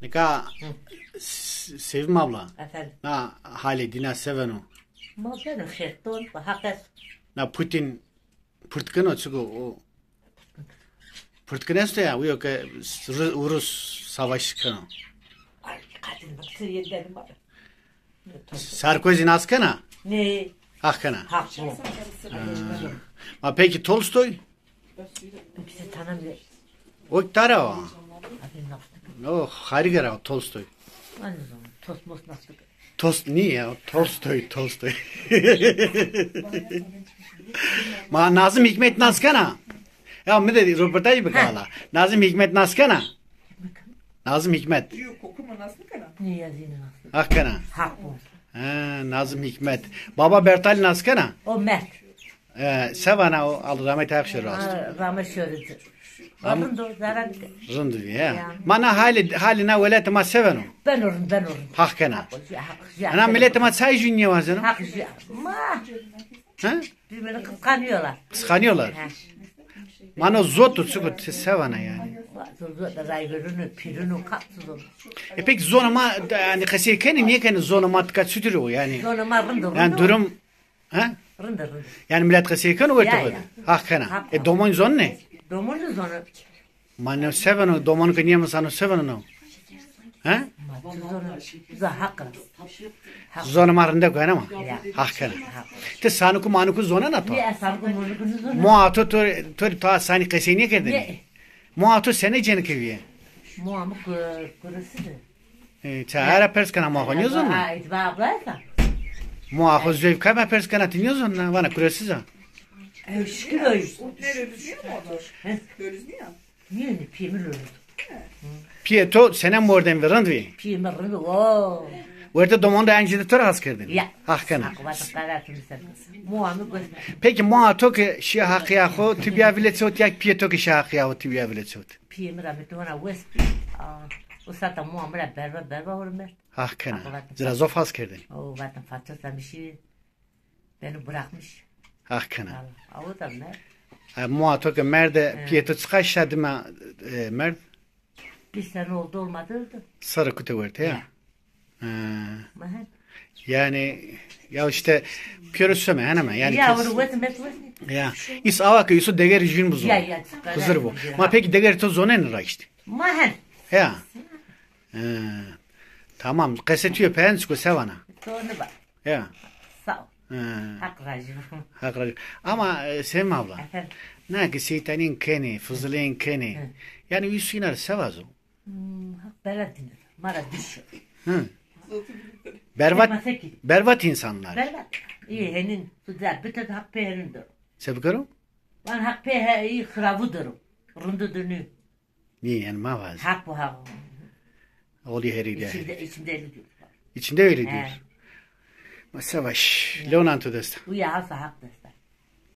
Neka Sevim abla. Efendim. Na hali dina sevenu. Ma benim şerton hakas. Na Putin Pırtkın çünkü o Pırtkın este ya uyo ke Rus savaş kanı. Ay kadın bak Suriye'den var. Sarkozy naskana. Ne? Hakana. Hak bu. Ma peki Tolstoy? Bizi tanımıyor. O tara o. Hadi nasıl? O harika o Tolstoy. Aynı zaman tosmos nasıl? Niye ya? Tolstoy. Ma Nazım Hikmet naskana. Ya mı dedi röportaj bir kala. Nazım Hikmet naskana. Nazım Hikmet. Niye yazıyını nasıl? Hakana. Hak bu. Nazım Hikmet. Baba Bertal naskana. O Mert. Sevana o al rahmet akşar rast. Rahmet şöyle. Bakın da zarar. Rındı ya. Mana haline velet ma sevenu. Ben orun. Hakana. Ana millet ma say jünye vazını. Hak ma. Ha? Birbirini kıskanıyorlar. Kıskanıyorlar. Mana zotu çukut sevana yani. Zor raylarını, pirini kapsız olur. Peki zonama yani kasiyken niye kendi zonama tıkat sütürüyor yani. Zonama rındır. Yani durum ha? Rındır. Yani millet kasiyken o Ya. ötüyor. Hakana. Domon zon ne? Domunu zonu. Mana sevenu domon ki niye masano sevenu. Ha? Zonu. Zahakra. Zonama rında koyan ama. Ya. Hakana. Te sanuku manuku zona na to. Ne sargı bunu zonu. Muato tor ta sani kasiyniye kedin. Ne? Muato sene jeni keviye. Muamı kurasıdır. Çağıra perskana muakonyo zon. Ha, itba ablaysa. Muako zevka ma perskana tinyo zon na vana kurasıza. Şükür öyle. Nereye düzüyor mu o da? Böyle düzüyor. Niye ne piyemir öyle. Pieto senem morden verandvi. Piyemir öyle. Oo. Orada domonda angide tor has kerdin. Ya. Hakana. Akıbatı karatını sen. Muamı göz. Peki muato ki şi hakiya ho tibiya viletsot yak pieto ki şi hakiya ho tibiya viletsot. Piyemir ametu ona west. O sata muamı la berba hurmet. Hakana. Zrazof has kerdin. O vatan fatırsa bir şey beni bırakmış. Hakana. O da ne? Muato ki merde pieto çıkay şadima merd Bir sene oldu olmadı. sarı kutu verte ya. Mahen. Yani ya işte piyörüsüme hemen yani. Ya onu vetin vetin. Ya. İs avakı isu deger jün buzu. Ya. Kızır bu. Ma peki deger to zonen raştı. Mahen. Ya. Tamam. Kasetiyor pensko sevana. Doğru bak. Ya. Sağ ol. Hak racım. Hakikaten. Ama Sevim abla. Efendim. Ne ki şeytanin keni, fızılığın keni. Yani üstüner sevazo. Hak beladınız. Mara düşüyor. Berbat insanlar. Belad. İyi henin. Güzel. Bütün hak peğerindir. Sebukaro? Ben hak peğe iyi kıravudur. Rundu dönü. Niye yani mavaz? Hak bu hak. Oluyor heride. İçinde öyle diyor. İçinde öyle diyor. Ma savaş. Leonanto desta. Bu ya hasa haktır.